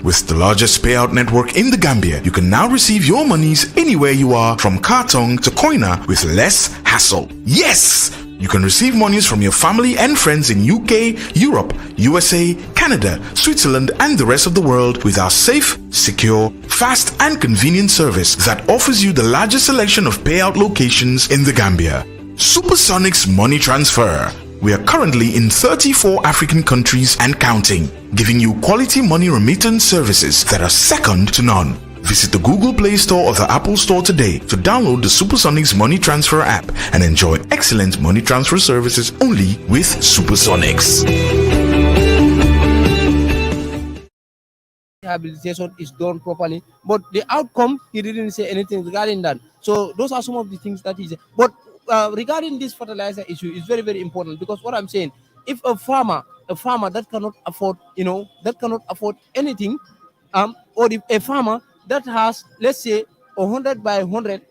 With the largest payout network in the Gambia, you can now receive your monies anywhere you are, from Kartong to Koina, with less hassle. Yes! You can receive monies from your family and friends in UK, Europe, USA, Canada, Switzerland, and the rest of the world with our safe, secure, fast, and convenient service that offers you the largest selection of payout locations in the Gambia. Supersonics Money Transfer. We are currently in 34 African countries and counting, giving you quality money remittance services that are second to none. Visit the Google Play Store or the Apple Store today to download the Supersonics Money Transfer app and enjoy excellent money transfer services only with Supersonics. Rehabilitation is done properly, but the outcome, he didn't say anything regarding that. So those are some of the things that is. But regarding this fertilizer issue, is very, very important, because what I'm saying, if a farmer that cannot afford, that cannot afford anything, or if a farmer that has, let's say, 100 by 100,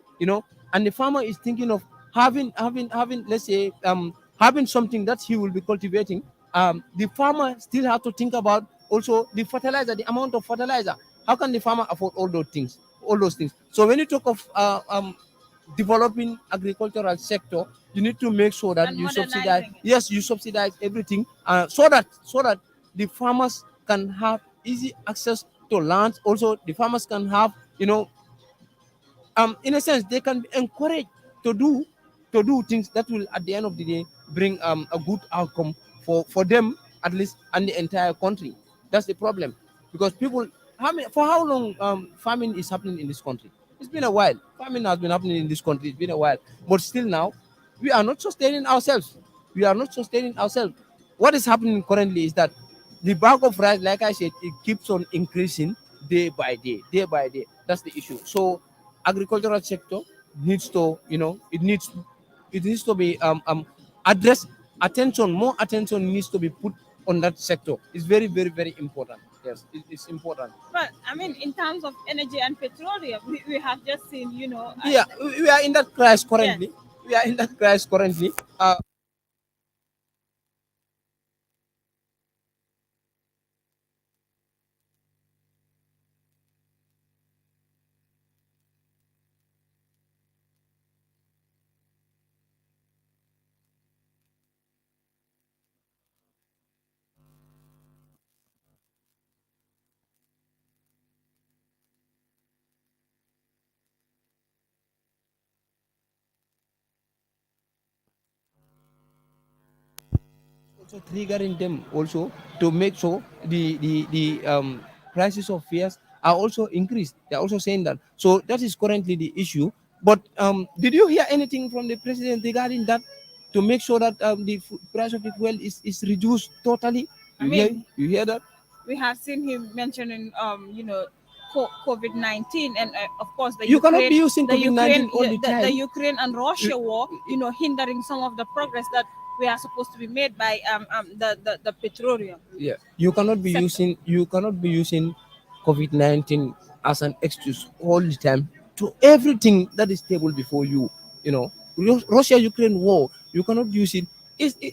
and the farmer is thinking of having, let's say, having something that he will be cultivating, the farmer still have to think about also the fertilizer, the amount of fertilizer. How can the farmer afford all those things? So when you talk of developing agricultural sector, you need to make sure that And you subsidize. modernizing it. Yes, you subsidize everything, so that the farmers can have easy access to land. Also, the farmers can have, in a sense, they can be encouraged to do things that will, at the end of the day, bring a good outcome for them at least, and the entire country. That's the problem, because people, for how long farming is happening in this country? It's been a while. Farming has been happening in this country. It's been a while, but still now, we are not sustaining ourselves. What is happening currently is that the bag of rice, like I said, it keeps on increasing day by day, That's the issue. So agricultural sector needs to, it needs to be addressed. More attention needs to be put on that sector. It's very, very, very important. Yes, it's important. But I mean, in terms of energy and petroleum, we have just seen, Yeah, we are in that crisis currently. We are in that crisis currently. Also triggering them also to make sure the prices of fares are also increased. They're also saying that. So that is currently the issue. But did you hear anything from the president regarding that, to make sure that the price of the fuel is reduced totally? I mean, You hear that? we have seen him mentioning, COVID-19, and of course You cannot be using COVID-19 all the time. the Ukraine and Russia war, hindering some of the progress that we are supposed to be made by the petroleum. Yeah, you cannot be using COVID-19 as an excuse all the time to everything that is stable before you. Russia Ukraine war, you cannot use it.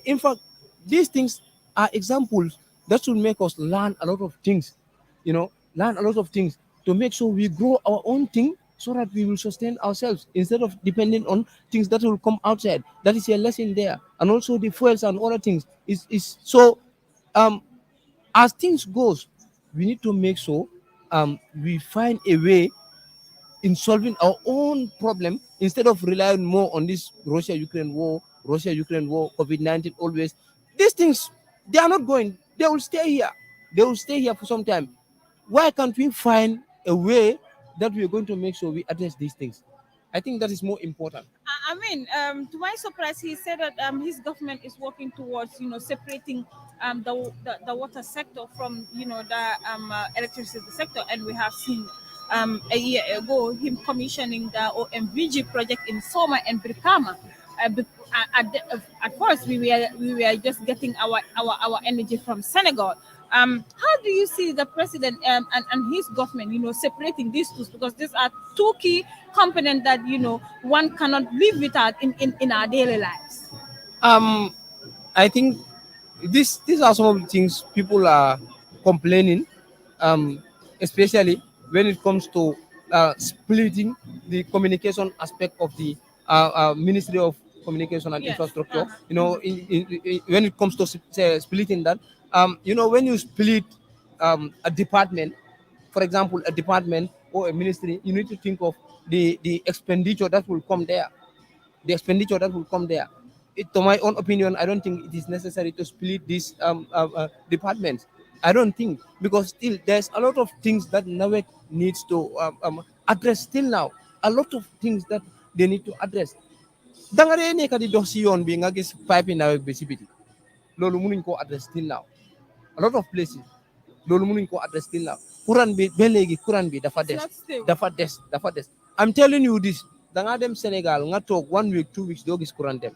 In fact, these things are examples that should make us learn a lot of things. To make sure we grow our own thing, so that we will sustain ourselves instead of depending on things that will come outside. That is a lesson there. And also the fuels and other things is so. um as things goes, we need to make sure we find a way in solving our own problem, instead of relying more on this Russia Ukraine war, COVID-19. Always these things, they are not going, they will stay here. For some time. Why can't we find a way that we are going to make sure we address these things? I think that is more important. I mean, to my surprise, he said that his government is working towards, separating the water sector from, the electricity sector, and we have seen a year ago him commissioning the OMVG project in Soma and Brikama. At first, we were just getting our energy from Senegal. How do you see the president and his government, separating these two? Because these are two key components that, one cannot live without in our daily lives. I think these are some of the things people are complaining. especially when it comes to splitting the communication aspect of the Ministry of Communication and Yes. Infrastructure. Uh-huh. When it comes to splitting that, when you split a department, for example, a department or a ministry, you need to think of the expenditure that will come there, the expenditure that will come there. To my own opinion, I don't think it is necessary to split these departments. I don't think, because still there's a lot of things that NAWEC needs to address still now. A lot of things that they need to address. Danga dee nekk di dox si yoon bi nga gis pipe yi NAWEC bi si biti, loolu mënuñ koo address still now. A lot of places loolu mënuñ koo address still now. Courant bi ba léegi courant bi dafa It's des, not stable. dafa des. I'm telling you this, da ngaa dem Sénégal nga toog 1 week 2 weeks doo gis courant dem.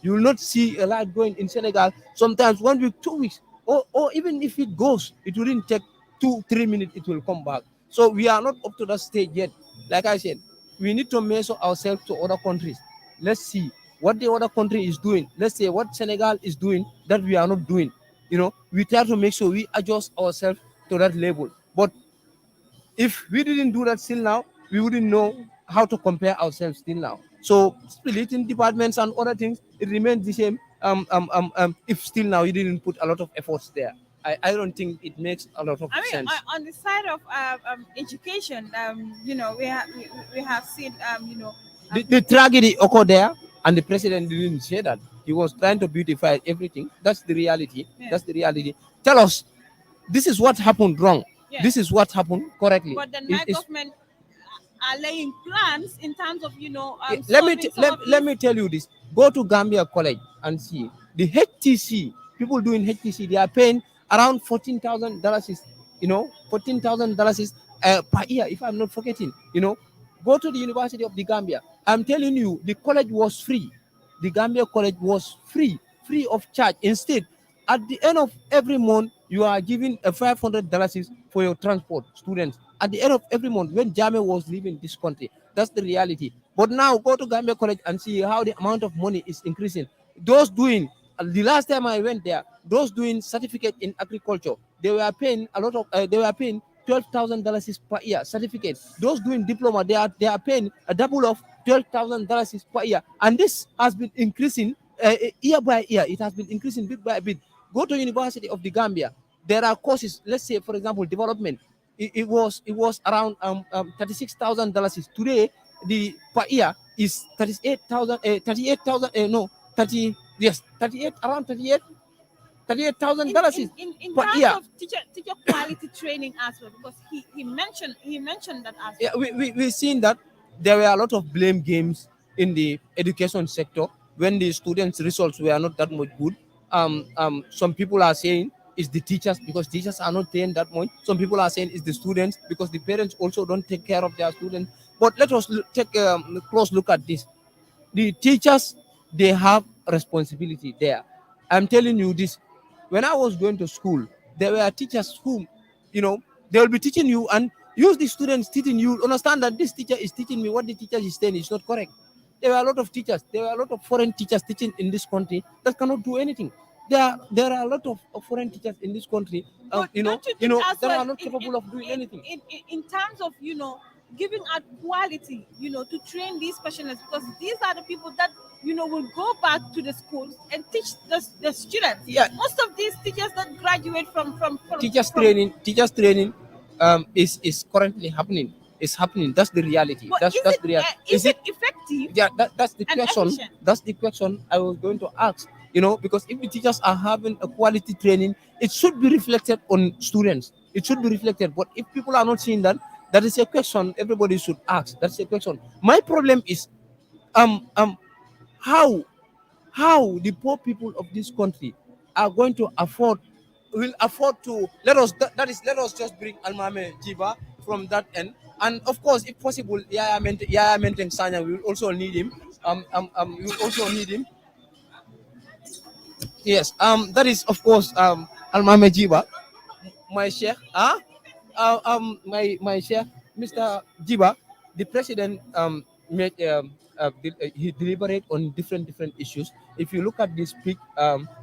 You will not see a light going in Senegal. Sometimes 1 week, 2 weeks, or even if it goes, it wouldn't take 2 3 minutes. It will come back. So we are not up to that stage yet. Like I said, we need to measure ourselves to other countries. Let's see what the other country is doing. Let's say what Senegal is doing that we are not doing. We try to make sure we adjust ourselves to that level. But if we didn't do that still now, we wouldn't know how to compare ourselves still now. So splitting departments and other things, it remains the same. If still now you didn't put a lot of efforts there, I don't think it makes a lot of I mean, sense. on the side of education, we have seen, The tragedy occurred there, and the president didn't say that. He was trying to beautify everything. That's the reality. yeah, That's the reality. Tell us, this is what happened wrong. yeah. This is what happened correctly. But then my It's government are laying plans in terms of let me solving some of let these. me tell you this. Go to Gambia College and see the HTC. People doing HTC, they are paying around $14,000. Is $14,000 is per year, if I'm not forgetting. Go to the University of the Gambia. I'm telling you, the college was free. The Gambia College was free of charge. Instead, at the end of every month, you are giving a $500 for your transport, students. At the end of every month, when Jame was leaving this country, that's the reality. But now, go to Gambia College and see how the amount of money is increasing. Those doing the last time I went there, those doing certificate in agriculture, they were paying a lot of. They were paying $12,000 per year certificate. Those doing diploma, they are paying a double of $12,000 per year, and this has been increasing year by year. It has been increasing bit by bit. Go to University of the Gambia. There are courses. Let's say, for example, development. It was around $36,000. Today, the per year is 38,000. 38,000. No, 30. Yes, 38. Around 38. in, $38,000 in per terms year. of teacher quality training as well, because he mentioned that as Yeah, well. we've seen that there were a lot of blame games in the education sector when the students' results were not that much good. Some people are saying it's the teachers because teachers are not paying that much. Some people are saying it's the students because the parents also don't take care of their students. But let us take a close look at this. The teachers, they have responsibility there. I'm telling you this. When I was going to school, there were teachers whom, they will be teaching you, and use the students teaching you. Understand that this teacher is teaching me what the teacher is saying is not correct. There were a lot of teachers. There were a lot of foreign teachers teaching in this country that cannot do anything. There are a lot of foreign teachers in this country, But don't you think as that well, are not capable of doing anything. in terms of giving out quality, to train these specialists, because these are the people that will go back to the schools and teach the students. Yeah, Most of these teachers that graduate from teachers training is currently happening. It's happening. That's the reality. but That's the reality. is Is it it? effective Yeah, that's the and question. efficient? That's the question I was going to ask. Because if the teachers are having a quality training, it should be reflected on students. It should be reflected. But if people are not seeing that, that is a question everybody should ask. That's a question. My problem is um um how how the poor people of this country are going to afford to let us just bring Almame Jiba from that end. And of course, if possible, Yaya Menteng Sanya, we will also need him. We will also need him. Yes, that is of course Almame Jiba, my sheikh, my sheikh, Mr. Jiba, the president made he deliberate on different issues. If you look at this speech,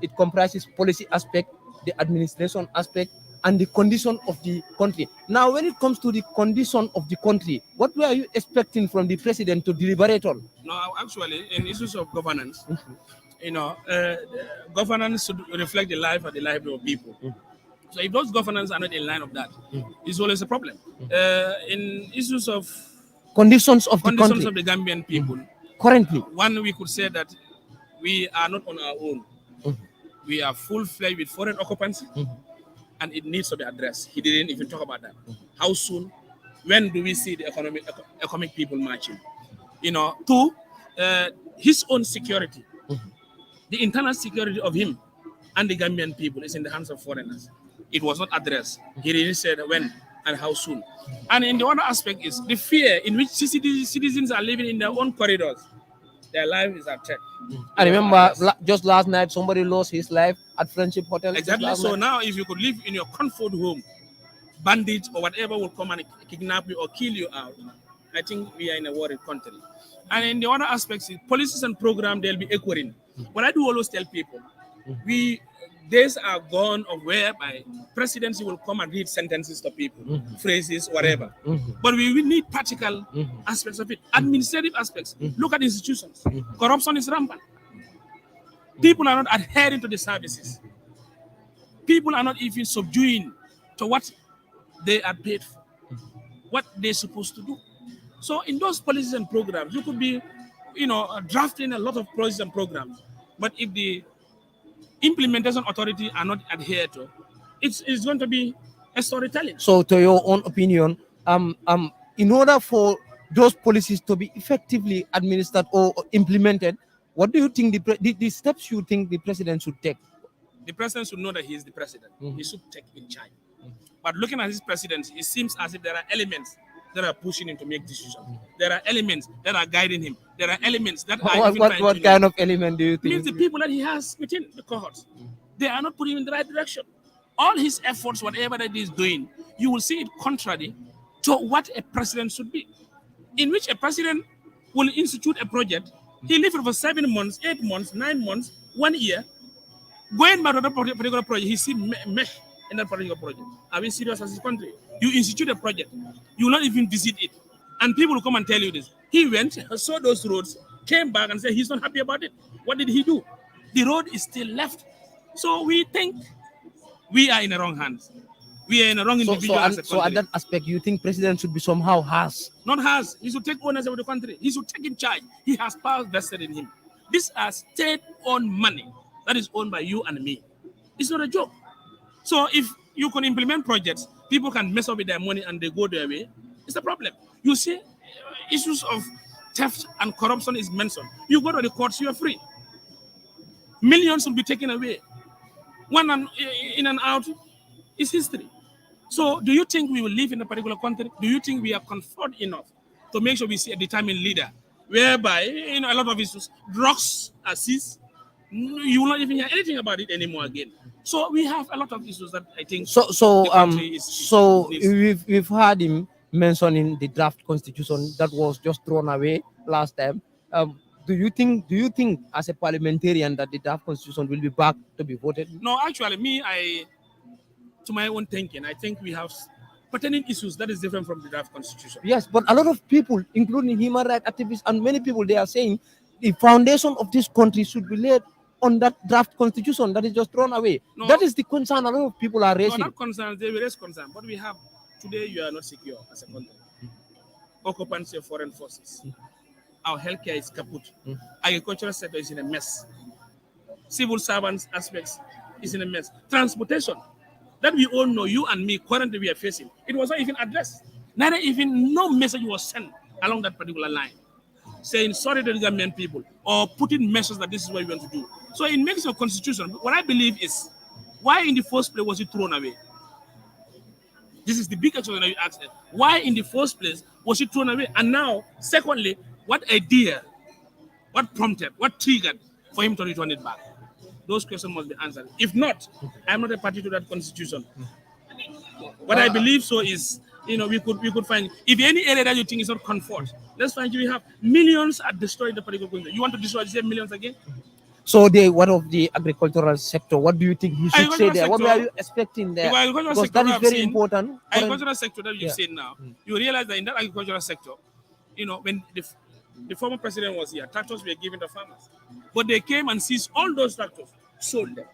it comprises policy aspect, the administration aspect, and the condition of the country. Now, when it comes to the condition of the country, what were you expecting from the president to deliberate on? No, actually, in issues of governance, governance should reflect the life and the livelihood of people. So if those governance are not in line of that, it's always a problem. In issues of Conditions of the country. of the Gambian people, Currently. one, we could say that we are not on our own. We are full-fledged with foreign occupancy, and it needs to be addressed. He didn't even talk about that. How soon? When do we see the economic people marching? Two, his own security, the internal security of him and the Gambian people is in the hands of foreigners. It was not addressed. He didn't say when and how soon. And in the other aspect is the fear in which citizens are living in their own corridors. Their life is at stake. I remember just last night somebody lost his life at Friendship Hotel. Exactly. So now if you could live in your comfort home, bandits or whatever will come and kidnap you or kill you out, I think we are in a worried country. And in the other aspects, policies and programs, they'll be echoing. But I do always tell people, days are gone of whereby presidency will come and read sentences to people, phrases, whatever. But we will need practical aspects of it, administrative aspects. Look at institutions. Corruption is rampant. People are not adhering to the services. People are not even subduing to what they are paid for, what they're supposed to do. So in those policies and programs, you could be, drafting a lot of policies and programs. But if the implementation authority are not adhered to, it's going to be a storytelling. So, to your own opinion, in order for those policies to be effectively administered or implemented, what do you think the steps you think the president should take? The president should know that he is the president. He should take in charge. But looking at his presidency, it seems as if there are elements that are pushing him to make decisions. There are elements that are guiding him. There are elements that are what kind of element do you think? Means the people that he has within the cohorts, they are not putting him in the right direction. All his efforts, whatever that he is doing, you will see it contrary to what a president should be. In which a president will institute a project, he lives for 7 months, 8 months, 9 months, 1 year, going back to that particular project, he sees mesh in that particular project. Are we serious as a country? You institute a project, you will not even visit it. And people will come and tell you this. He went, saw those roads, came back and said he's not happy about it. What did he do? The road is still left. So we think we are in the wrong hands. We are in the wrong individual as a country. So at that aspect, you think president should be somehow harsh? Not harsh. He should take ownership of the country. He should take in charge. He has power vested in him. These are state-owned money that is owned by you and me. It's not a joke. So if you can implement projects, people can mess up with their money and they go their way, it's a problem. You see, issues of theft and corruption is mentioned. You go to the courts, you are free. Millions will be taken away. In and out is history. So do you think we will live in a particular country? Do you think we are comfort enough to make sure we see a determined leader whereby, a lot of issues, drugs are seized, you will not even hear anything about it anymore again. So we have a lot of issues that I think we've heard him mentioning the draft constitution that was just thrown away last time. Do you think as a parliamentarian that the draft constitution will be back to be voted? No, actually, to my own thinking, I think we have pertinent issues that is different from the draft constitution. Yes, but a lot of people, including human rights activists and many people, they are saying the foundation of this country should be laid on that draft constitution that is just thrown away. No, that is the concern a lot of people are raising. No, not concerns, they will raise concern. But we have, today you are not secure as a country. Occupancy of foreign forces. Our healthcare is kaput. Agricultural sector is in a mess. Civil servants aspects is in a mess. Transportation, that we all know, you and me, currently we are facing, it was not even addressed. Neither even no message was sent along that particular line, saying sorry to the Gambian people or putting measures that this is what we want to do. So it makes a constitution. What I believe is, why in the first place was it thrown away? This is the big question that you asked. Why in the first place was it thrown away? And now, secondly, what idea, what prompted, what triggered for him to return it back? Those questions must be answered. If not, I'm not a party to that constitution. What I believe so is, we could find, if any area that you think is not comfort, let's find we have millions are destroyed in the particular country. You want to destroy the same millions again? So what of the agricultural sector? What do you think he should say there? What were you expecting there? Because that is very important. Agricultural sector that you've Yeah. seen now, you realize that in that agricultural sector, when the former president was here, tractors were given to farmers. But they came and seized all those tractors, sold them.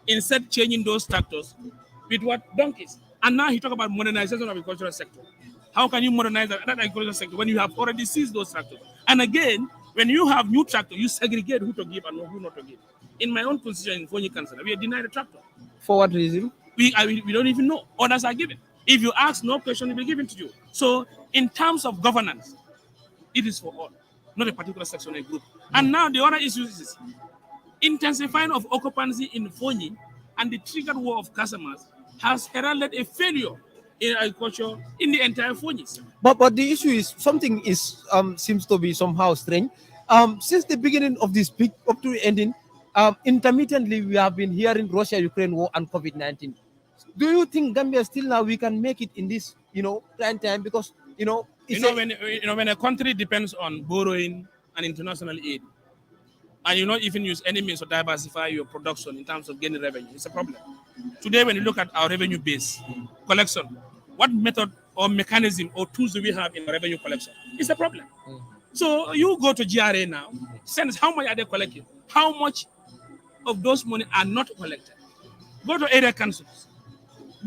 Instead, changing those tractors with what? Donkeys. And now he talk about modernization of agricultural sector. How can you modernize that agricultural sector when you have already seized those tractors? And again, when you have new tractor, you segregate who to give and who not to give. In my own position in Fonyi Council, we are denied a tractor. For what reason? We don't even know. Others are given. If you ask, no question will be given to you. So in terms of governance, it is for all, not a particular section or group. And now the other issue is intensifying of occupancy in Fonyi and the triggered war of customers has heralded a failure in agriculture in the entire Fonyi. But the issue is something is seems to be somehow strange. Since the beginning of this peak up to the ending, intermittently we have been hearing Russia-Ukraine war and COVID-19. Do you think Gambia still now we can make it in this prime time? Because when a country depends on borrowing and international aid, and you not even use any means to diversify your production in terms of gaining revenue, it's a problem. Today, when you look at our revenue base collection, what method or mechanism or tools do we have in revenue collection? It's a problem. So you go to GRA now, sense how much are they collecting? How much of those money are not collected? Go to area councils,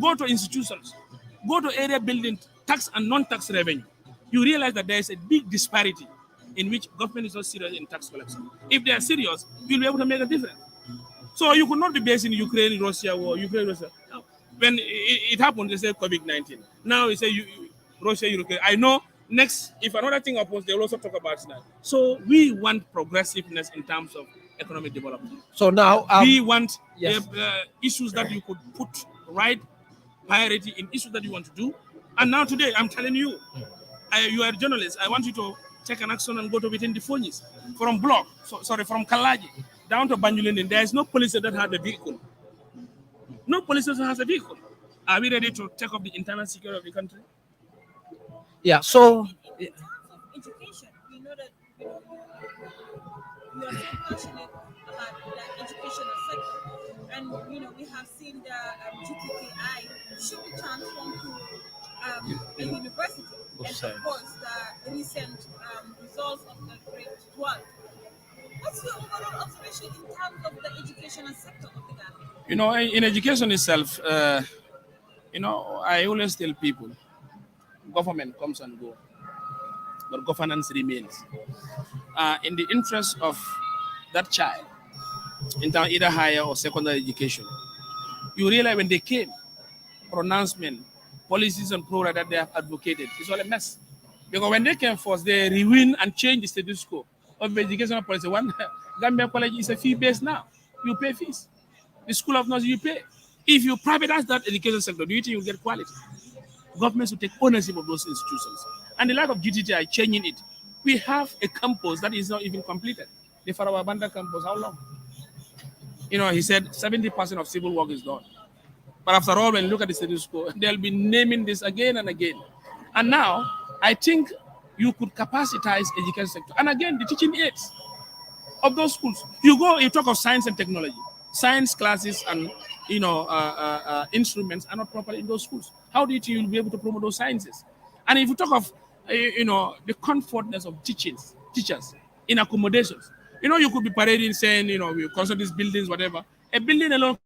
go to institutions, go to area building tax and non-tax revenue. You realize that there is a big disparity in which government is not serious in tax collection. If they are serious, you'll be able to make a difference. So you could not be based in Ukraine, Russia, or Ukraine, Russia. No. When it happened, they said COVID-19. Now they say Russia, Ukraine. I know next, if another thing happens, they will also talk about that. So we want progressiveness in terms of economic development. So now we want issues that you could put right priority in issues that you want to do. And now today, I'm telling you, you are a journalist. I want you to take an action and go to within the Fonyis. From from Kalaji down to Banjulin, there is no police that has a vehicle. No police that has a vehicle. Are we ready to take up the internal security of the country? Yeah, so In terms of education, we know that you are so passionate about the educational sector, and we have seen the GTKI should be transformed to a university, and of course the recent results of the grade 12. What's your overall observation in terms of the educational sector of the Gambia? In education itself, I always tell people, government comes and goes, but governance remains. In the interest of that child, in terms either higher or secondary education, you realize when they came, pronouncement, policies and programs that they have advocated, it's all a mess. Because when they came first, they ruined and changed the status quo of educational policy. One Gambia College is a fee-based now. You pay fees. The School of Nurses, you pay. If you privatize that education sector, do you think you get quality? Governments will take ownership of those institutions. And the lack of GTTI changing it. We have a campus that is not even completed. The Farawabanda campus, how long? He said 70% of civil work is done. But after all, when you look at the status quo, they'll be naming this again and again. And now, I think you could capacitize education sector. And again, the teaching aids of those schools. You talk of science and technology. Science classes and instruments are not properly in those schools. How do you think you'll be able to promote those sciences? And if you talk of the comfortness of teachers in accommodations, you could be parading saying, we construct these buildings, whatever. A building alone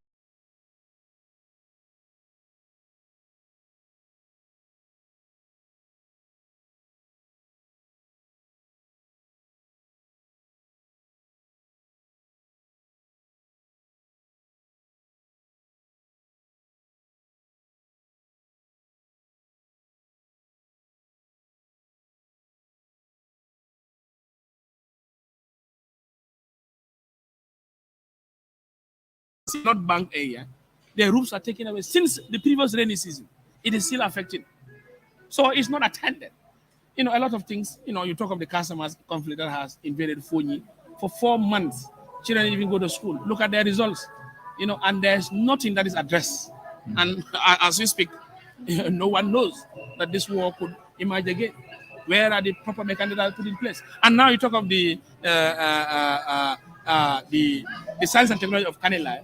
not bank area, the roofs are taken away since the previous rainy season. It is still affecting. So it's not attended. A lot of things, you talk of the customers conflict that has invaded Fonyi for 4 months. Children even go to school. Look at their results, and there's nothing that is addressed. And as we speak, no one knows that this war could emerge again. Where are the proper mechanisms put in place? And now you talk of the the science and technology of Kanilai,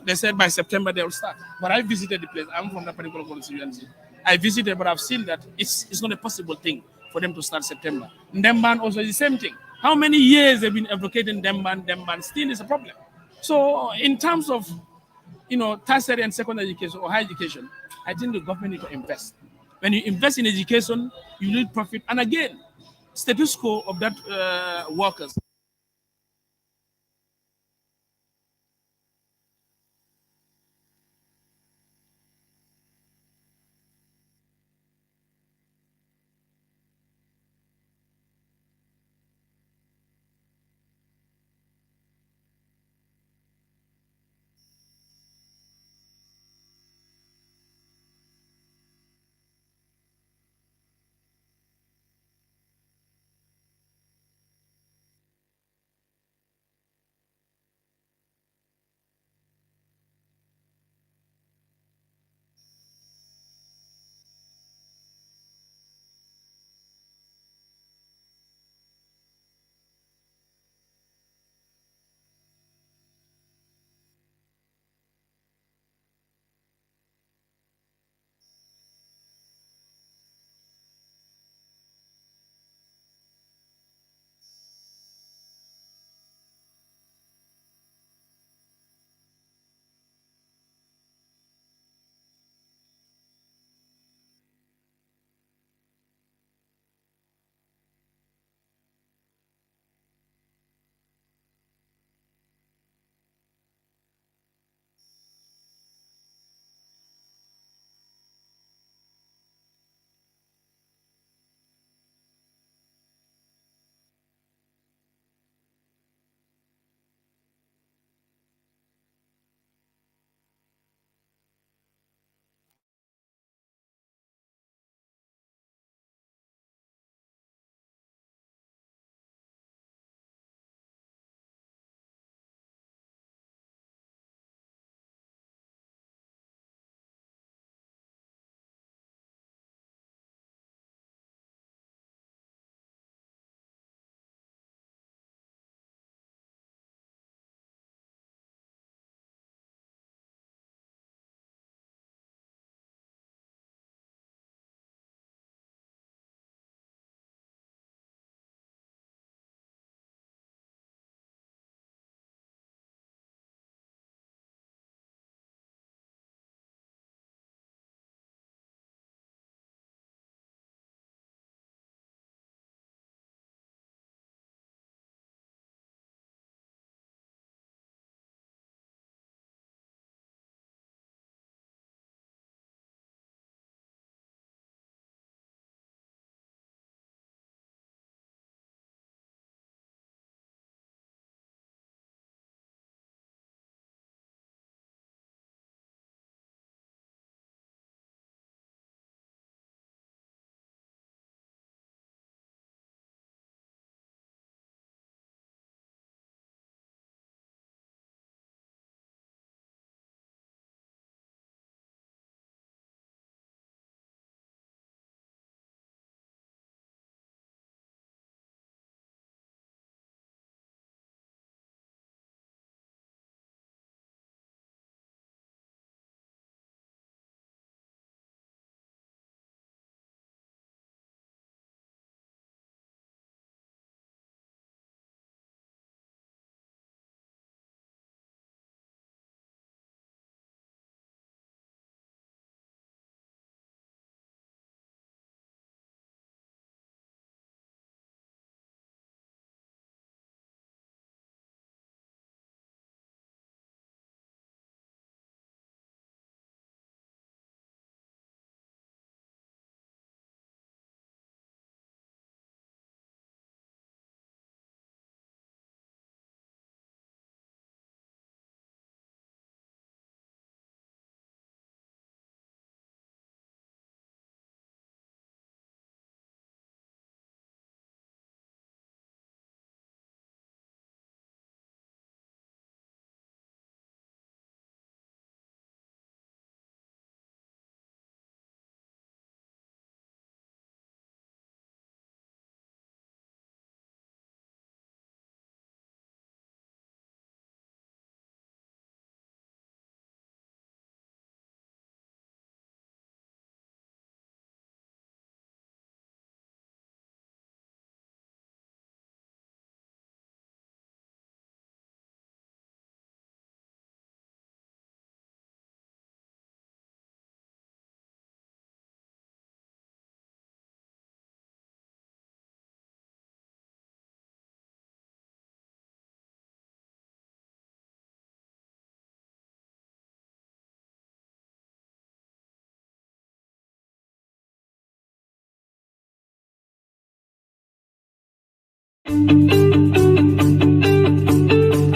they said by September they will start. But I visited the place. I'm from the particular constituency. I visited, but I've seen that it's not a possible thing for them to start September. Ndemban also is the same thing. How many years they've been advocating Demban still is a problem. So in terms of tertiary and secondary education or higher education, I think the government need to invest. When you invest in education, you need profit. And again, status quo of that workers.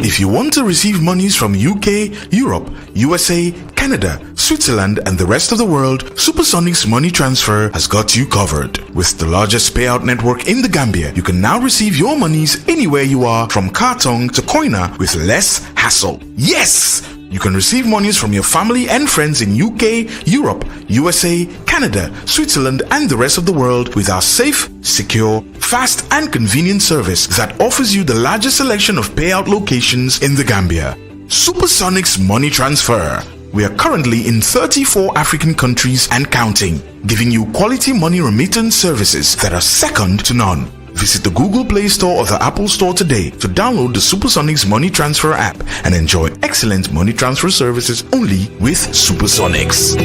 If you want to receive monies from UK, Europe, USA, Canada, Switzerland, and the rest of the world, Supersonics Money Transfer has got you covered. With the largest payout network in the Gambia, you can now receive your monies anywhere you are, from Kartong to Koina, with less hassle. Yes! You can receive monies from your family and friends in UK, Europe, USA, Canada, Switzerland, and the rest of the world with our safe, secure, fast, and convenient service that offers you the largest selection of payout locations in the Gambia. Supersonics Money Transfer. We are currently in 34 African countries and counting, giving you quality money remittance services that are second to none. Visit the Google Play Store or the Apple Store today to download the Supersonics Money Transfer app and enjoy excellent money transfer services only with Supersonics.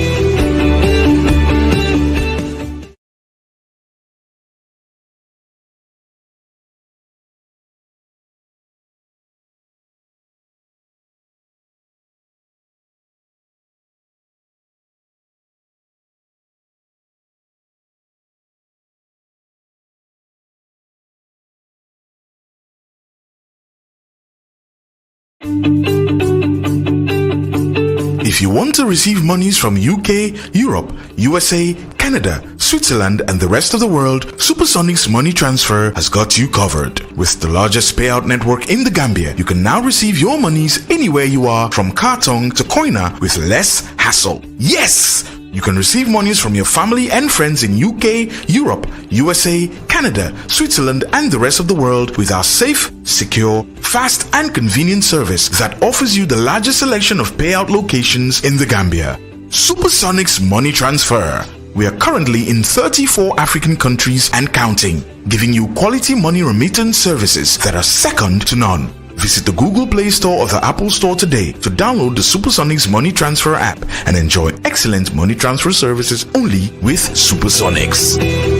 If you want to receive monies from UK, Europe, USA, Canada, Switzerland, and the rest of the world, Supersonics Money Transfer has got you covered. With the largest payout network in the Gambia, you can now receive your monies anywhere you are, from Kartong to Koina, with less hassle. Yes! You can receive monies from your family and friends in UK, Europe, USA, Canada, Switzerland, and the rest of the world with our safe, secure, fast, and convenient service that offers you the largest selection of payout locations in the Gambia. Supersonics Money Transfer. We are currently in 34 African countries and counting, giving you quality money remittance services that are second to none. Visit the Google Play Store or the Apple Store today to download the Supersonics Money Transfer app and enjoy excellent money transfer services only with Supersonics.